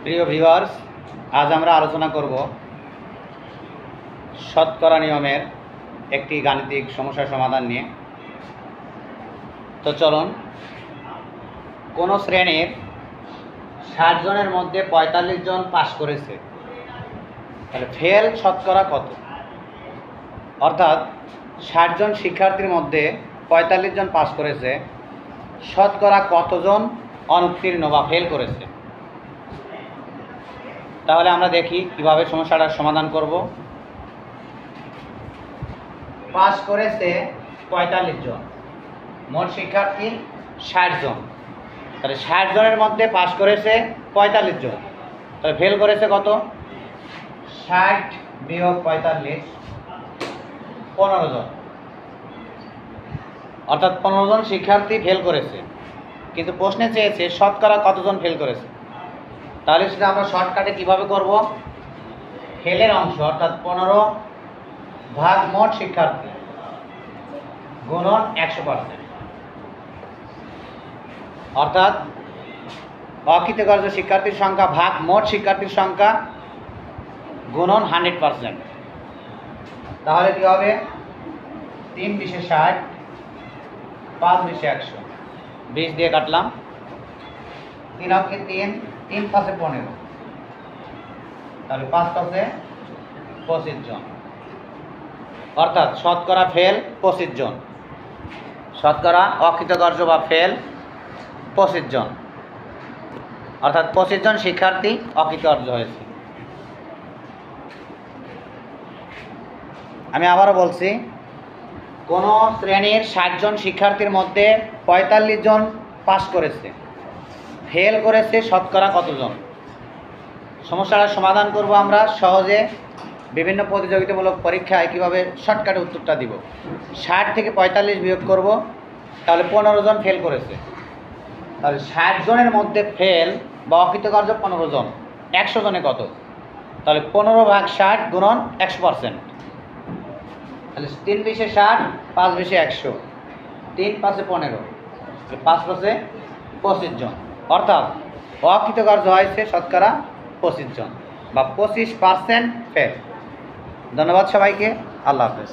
প্রিয় ভিউয়ার্স, আজ আমরা আলোচনা করব শতকরা নিয়মের একটি গাণিতিক সমস্যার সমাধান নিয়ে। তো চলুন, কোনো শ্রেণীর 60 জনের মধ্যে 45 জন পাস করেছে, তাহলে ফেল শতকরা কত? অর্থাৎ 60 জন শিক্ষার্থীর মধ্যে 45 জন পাস করেছে, শতকরা কতজন অনুত্তীর্ণ বা ফেল করেছে? তাহলে আমরা দেখি কিভাবে সমস্যাটার সমাধান করব। পাস করেছে 45 জন, মোট শিক্ষার্থী 60 জন, তাহলে 60 জনের মধ্যে পাস করেছে 45 জন, তাহলে ফেল করেছে কত? 60 বিয়োগ 45, 15 জন। অর্থাৎ 15 জন শিক্ষার্থী ফেল করেছে, কিন্তু প্রশ্নে চেয়েছে শতকরা কতজন ফেল করেছে। তাহলে সেটা আমরা শর্টকাটে কীভাবে করব? ফেলের অংশ অর্থাৎ 15 ভাগ মোট শিক্ষার্থী গুণন 100%, অর্থাৎ অকৃতকার্য শিক্ষার্থীর সংখ্যা ভাগ মোট শিক্ষার্থীর সংখ্যা গুণন 100%। তাহলে কী হবে? 3 20 60, 5 20 100, 20 দিয়ে কাটলাম, 3 অঙ্কে 3, 3 5 15, তাহলে 5 5 25 জন। অর্থাৎ শতকরা ফেল 25 জন, শতকরা অকৃতকার্য বা ফেল 25 জন, অর্থাৎ 25 জন শিক্ষার্থী অকৃতকার্য হয়েছে। আমি আবারও বলছি, কোনো শ্রেণীর 60 জন শিক্ষার্থীর মধ্যে 45 জন পাস করেছে, ফেল করেছে শতকরা কতজন? সমস্যাটার সমাধান করব আমরা সহজে। বিভিন্ন প্রতিযোগিতামূলক পরীক্ষায় কীভাবে শর্টকাটে উত্তরটা দিব। 60 থেকে 45 বিয়োগ করব, তাহলে 15 জন ফেল করেছে। তাহলে 60 জনের মধ্যে ফেল বা অকৃতকার্য 15 জন, 100 জনে কত? তাহলে 15 ভাগ 60 গুণন 100%, তাহলে 3 20 60, 5 20 100, 3 5 15, 5 5 25 জন। অর্থাৎ অকৃতকার্য হয়েছে শতকরা 25 জন বা 25% ফেল। ধন্যবাদ সবাইকে। আল্লাহ হাফেজ।